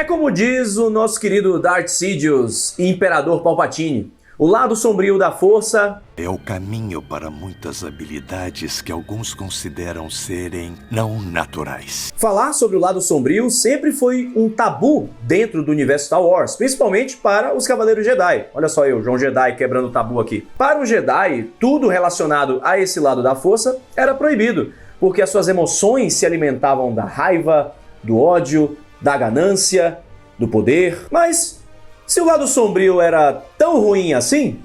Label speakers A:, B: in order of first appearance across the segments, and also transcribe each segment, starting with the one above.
A: É como diz o nosso querido Darth Sidious, Imperador Palpatine, o lado sombrio da força
B: é o caminho para muitas habilidades que alguns consideram serem não naturais.
A: Falar sobre o lado sombrio sempre foi um tabu dentro do universo Star Wars, principalmente para os Cavaleiros Jedi. Olha só eu, João Jedi, quebrando o tabu aqui. Para os Jedi, tudo relacionado a esse lado da força era proibido, porque as suas emoções se alimentavam da raiva, do ódio, da ganância, do poder. Mas se o lado sombrio era tão ruim assim,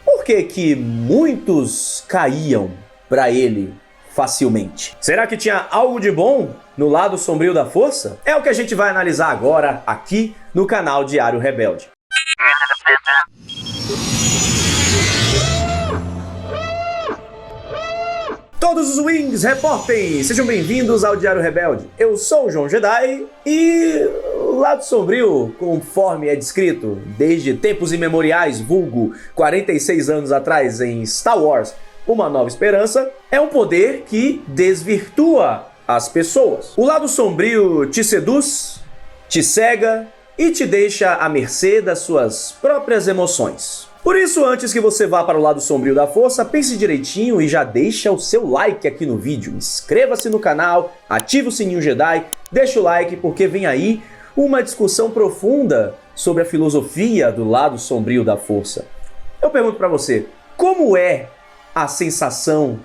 A: por que muitos caíam para ele facilmente? Será que tinha algo de bom no lado sombrio da força? É o que a gente vai analisar agora aqui no canal Diário Rebelde. Todos os Wings reportem! Sejam bem-vindos ao Diário Rebelde. Eu sou o João Jedi e o lado sombrio, conforme é descrito desde tempos imemoriais, vulgo 46 anos atrás em Star Wars, Uma Nova Esperança, é um poder que desvirtua as pessoas. O lado sombrio te seduz, te cega e te deixa à mercê das suas próprias emoções. Por isso, antes que você vá para o lado sombrio da força, pense direitinho e já deixa o seu like aqui no vídeo. Inscreva-se no canal, ative o sininho Jedi, deixa o like porque vem aí uma discussão profunda sobre a filosofia do lado sombrio da força. Eu pergunto para você, como é a sensação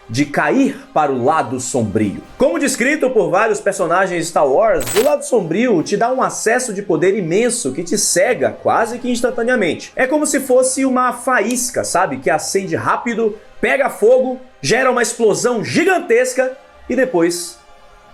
A: de cair para o lado sombrio? Como descrito por vários personagens de Star Wars, o lado sombrio te dá um acesso de poder imenso que te cega quase que instantaneamente. É como se fosse uma faísca, sabe? Que acende rápido, pega fogo, gera uma explosão gigantesca e depois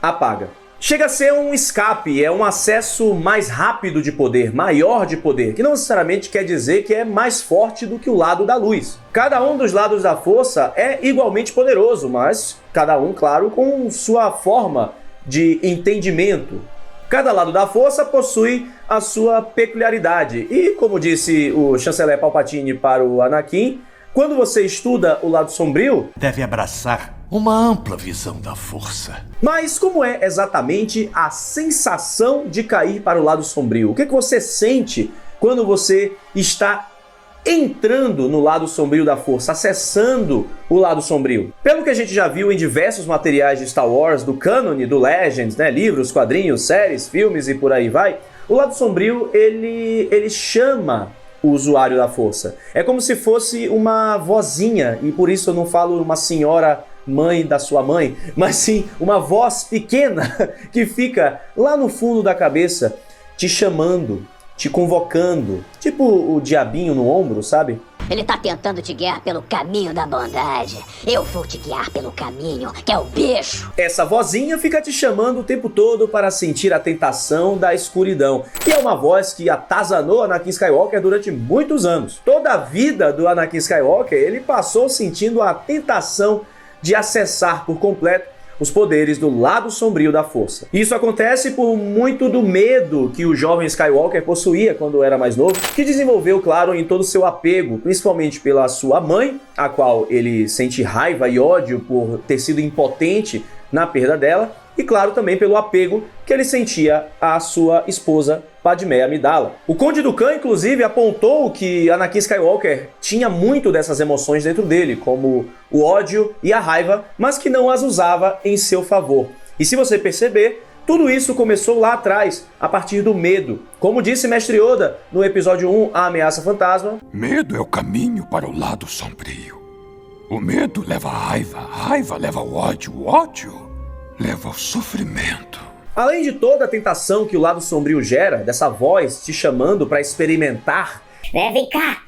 A: apaga. Chega a ser um escape, é um acesso mais rápido de poder, maior de poder, que não necessariamente quer dizer que é mais forte do que o lado da luz. Cada um dos lados da força é igualmente poderoso, mas cada um, claro, com sua forma de entendimento. Cada lado da força possui a sua peculiaridade. E, como disse o chanceler Palpatine para o Anakin, quando você estuda o lado sombrio,
B: deve abraçar uma ampla visão da força.
A: Mas como é exatamente a sensação de cair para o lado sombrio? O que você sente quando você está entrando no lado sombrio da força, acessando o lado sombrio? Pelo que a gente já viu em diversos materiais de Star Wars, do cânone, do Legends, né, livros, quadrinhos, séries, filmes e por aí vai, o lado sombrio ele chama o usuário da força. É como se fosse uma vozinha, e por isso eu não falo uma senhora mãe da sua mãe, mas sim uma voz pequena que fica lá no fundo da cabeça te chamando, te convocando, tipo o diabinho no ombro, sabe?
C: Ele tá tentando te guiar pelo caminho da bondade. Eu vou te guiar pelo caminho, que é o bicho.
A: Essa vozinha fica te chamando o tempo todo para sentir a tentação da escuridão. E é uma voz que atazanou Anakin Skywalker durante muitos anos. Toda a vida do Anakin Skywalker, ele passou sentindo a tentação de acessar por completo os poderes do lado sombrio da força. Isso acontece por muito do medo que o jovem Skywalker possuía quando era mais novo, que desenvolveu, claro, em todo o seu apego, principalmente pela sua mãe, a qual ele sente raiva e ódio por ter sido impotente na perda dela, e claro também pelo apego que ele sentia à sua esposa Padmé Amidala. O Conde Dooku, inclusive, apontou que Anakin Skywalker tinha muito dessas emoções dentro dele, como o ódio e a raiva, mas que não as usava em seu favor. E se você perceber, tudo isso começou lá atrás, a partir do medo. Como disse Mestre Yoda no episódio 1, A Ameaça Fantasma,
D: medo é o caminho para o lado sombrio. O medo leva à raiva, a raiva leva ao ódio, o ódio leva ao sofrimento.
A: Além de toda a tentação que o lado sombrio gera, dessa voz te chamando para experimentar.
C: Vem cá,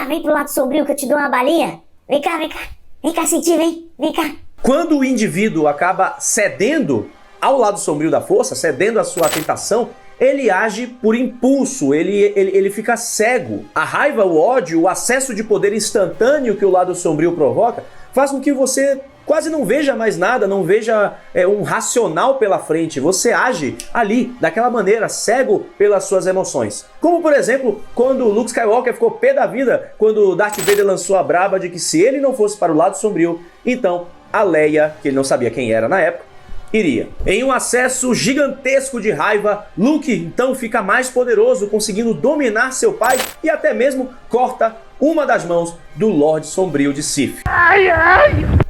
C: vem pro lado sombrio que eu te dou uma balinha. Vem cá sentir, vem cá.
A: Quando o indivíduo acaba cedendo ao lado sombrio da força, cedendo à sua tentação, ele age por impulso, ele fica cego. A raiva, o ódio, o acesso de poder instantâneo que o lado sombrio provoca, faz com que você quase não veja mais nada, não veja um racional pela frente. Você age ali, daquela maneira, cego pelas suas emoções. Como, por exemplo, quando Luke Skywalker ficou pé da vida, quando Darth Vader lançou a braba de que se ele não fosse para o lado sombrio, então a Leia, que ele não sabia quem era na época, Iria. Em um acesso gigantesco de raiva, Luke então fica mais poderoso, conseguindo dominar seu pai e até mesmo corta uma das mãos do Lorde Sombrio de Sith.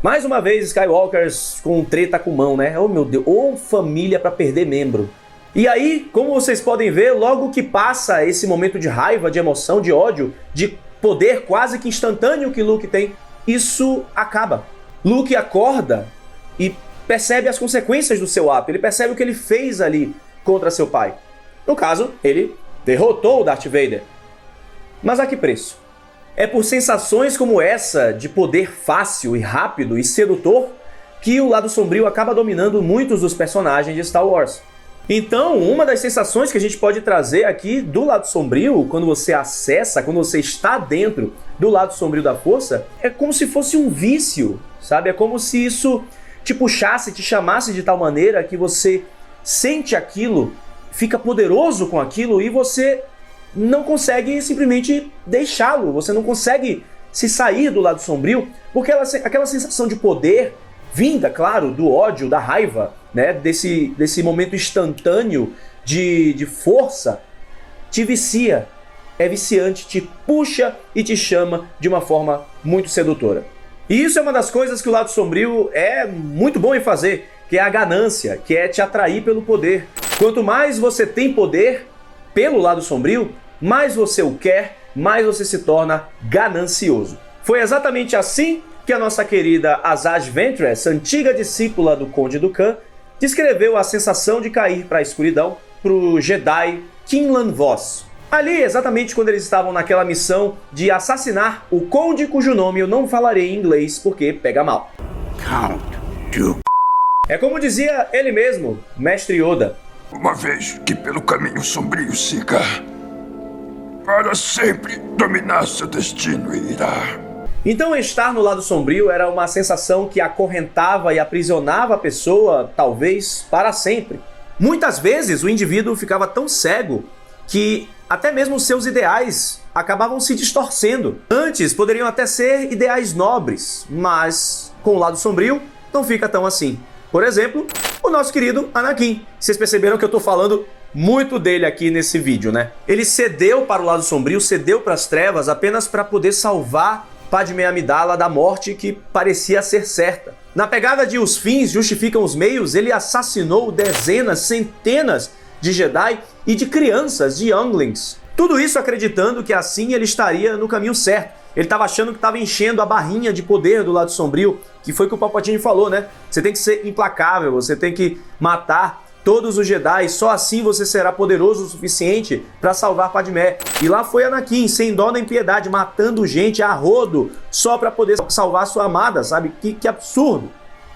A: Mais uma vez, Skywalkers com treta com mão, né? Oh meu Deus, ou família pra perder membro. E aí, como vocês podem ver, logo que passa esse momento de raiva, de emoção, de ódio, de poder quase que instantâneo que Luke tem, isso acaba. Luke acorda e percebe as consequências do seu ato, ele percebe o que ele fez ali contra seu pai. No caso, ele derrotou o Darth Vader. Mas a que preço? É por sensações como essa, de poder fácil e rápido e sedutor, que o lado sombrio acaba dominando muitos dos personagens de Star Wars. Então, uma das sensações que a gente pode trazer aqui do lado sombrio, quando você acessa, quando você está dentro do lado sombrio da força, é como se fosse um vício, sabe? É como se isso te puxasse, te chamasse de tal maneira que você sente aquilo, fica poderoso com aquilo e você não consegue simplesmente deixá-lo, você não consegue se sair do lado sombrio, porque aquela sensação de poder vinda, claro, do ódio, da raiva, né, desse momento instantâneo de força, te vicia, é viciante, te puxa e te chama de uma forma muito sedutora. E isso é uma das coisas que o lado sombrio é muito bom em fazer, que é a ganância, que é te atrair pelo poder. Quanto mais você tem poder pelo lado sombrio, mais você o quer, mais você se torna ganancioso. Foi exatamente assim que a nossa querida Asajj Ventress, antiga discípula do Conde Dooku, descreveu a sensação de cair para a escuridão para o Jedi Quinlan Vos. Ali, exatamente quando eles estavam naquela missão de assassinar o Conde, cujo nome eu não falarei em inglês porque pega mal.
D: Count Dooku.
A: É como dizia ele mesmo, Mestre Yoda.
D: Uma vez que pelo caminho sombrio siga, para sempre dominar seu destino irá.
A: Então estar no lado sombrio era uma sensação que acorrentava e aprisionava a pessoa, talvez, para sempre. Muitas vezes o indivíduo ficava tão cego que até mesmo seus ideais acabavam se distorcendo. Antes poderiam até ser ideais nobres, mas com o lado sombrio não fica tão assim. Por exemplo, o nosso querido Anakin. Vocês perceberam que eu tô falando muito dele aqui nesse vídeo, né? Ele cedeu para o lado sombrio, cedeu para as trevas apenas para poder salvar Padmé Amidala da morte que parecia ser certa. Na pegada de os fins justificam os meios, ele assassinou dezenas, centenas de Jedi e de crianças, de younglings. Tudo isso acreditando que assim ele estaria no caminho certo. Ele estava achando que estava enchendo a barrinha de poder do lado sombrio, que foi o que o Palpatine falou, né? Você tem que ser implacável, você tem que matar todos os Jedi, só assim você será poderoso o suficiente para salvar Padmé. E lá foi Anakin, sem dó nem piedade, matando gente a rodo, só para poder salvar sua amada, sabe? Que absurdo.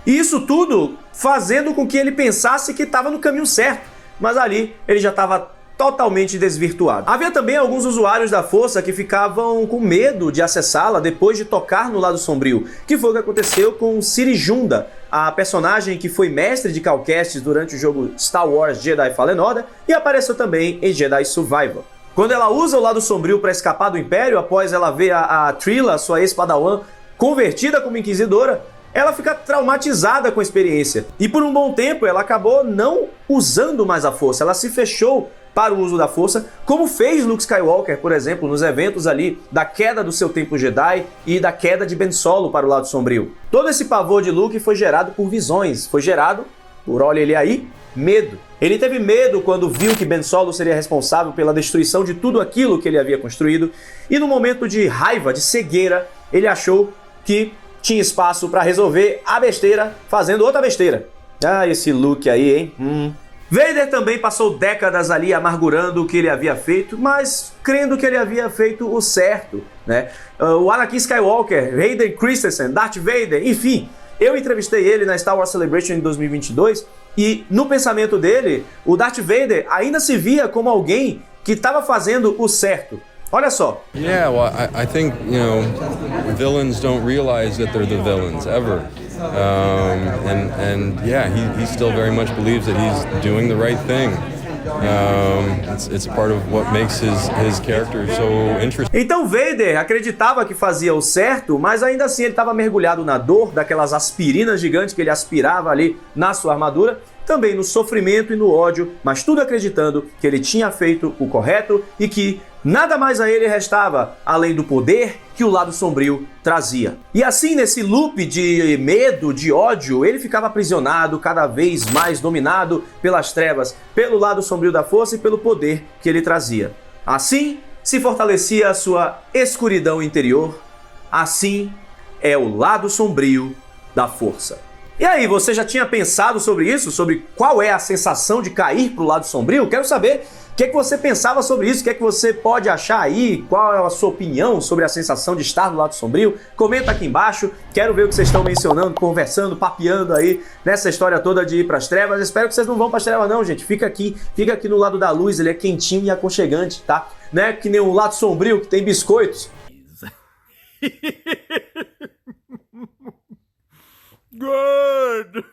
A: E isso tudo fazendo com que ele pensasse que estava no caminho certo, mas ali ele já estava totalmente desvirtuado. Havia também alguns usuários da força que ficavam com medo de acessá-la depois de tocar no lado sombrio, que foi o que aconteceu com Ciri Junda, a personagem que foi mestre de Cal Kestis durante o jogo Star Wars Jedi Fallen Order e apareceu também em Jedi Survivor. Quando ela usa o lado sombrio para escapar do Império, após ela ver a Trilla, sua ex-padawan, convertida como Inquisidora, ela fica traumatizada com a experiência. E por um bom tempo ela acabou não usando mais a força, ela se fechou para o uso da força, como fez Luke Skywalker, por exemplo, nos eventos ali da queda do seu templo Jedi e da queda de Ben Solo para o lado sombrio. Todo esse pavor de Luke foi gerado por visões, foi gerado por, olha ele aí, medo. Ele teve medo quando viu que Ben Solo seria responsável pela destruição de tudo aquilo que ele havia construído, e no momento de raiva, de cegueira, ele achou que tinha espaço para resolver a besteira fazendo outra besteira. Ah, esse Luke aí, hein? Vader também passou décadas ali amargurando o que ele havia feito, mas crendo que ele havia feito o certo, né? O Anakin Skywalker, Hayden Christensen, Darth Vader, enfim, eu entrevistei ele na Star Wars Celebration em 2022 e no pensamento dele, o Darth Vader ainda se via como alguém que estava fazendo o certo. Olha só.
E: Yeah, well, I think, you know, villains don't realize that they're the villains ever. And yeah, he still very much believes that he's doing the right thing. It's a part of what makes his character so interesting.
A: Então Vader acreditava que fazia o certo, mas ainda assim ele estava mergulhado na dor daquelas aspirinas gigantes que ele aspirava ali na sua armadura, também no sofrimento e no ódio, mas tudo acreditando que ele tinha feito o correto e que nada mais a ele restava além do poder que o lado sombrio trazia. E assim, nesse loop de medo, de ódio, ele ficava aprisionado, cada vez mais dominado pelas trevas, pelo lado sombrio da força e pelo poder que ele trazia. Assim se fortalecia a sua escuridão interior, assim é o lado sombrio da força. E aí, você já tinha pensado sobre isso? Sobre qual é a sensação de cair para o lado sombrio? Quero saber o que é que você pensava sobre isso, o que é que você pode achar aí, qual é a sua opinião sobre a sensação de estar no lado sombrio? Comenta aqui embaixo, quero ver o que vocês estão mencionando, conversando, papeando aí nessa história toda de ir para as trevas. Espero que vocês não vão para as trevas não, gente, fica aqui no lado da luz, ele é quentinho e aconchegante, tá? Não é que nem o lado sombrio que tem biscoitos.
B: Good!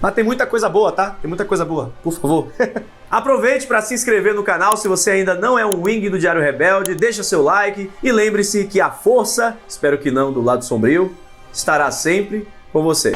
A: Mas tem muita coisa boa, tá? Tem muita coisa boa, por favor. Aproveite para se inscrever no canal se você ainda não é um wing do Diário Rebelde, deixa seu like e lembre-se que a força, espero que não do lado sombrio, estará sempre com você.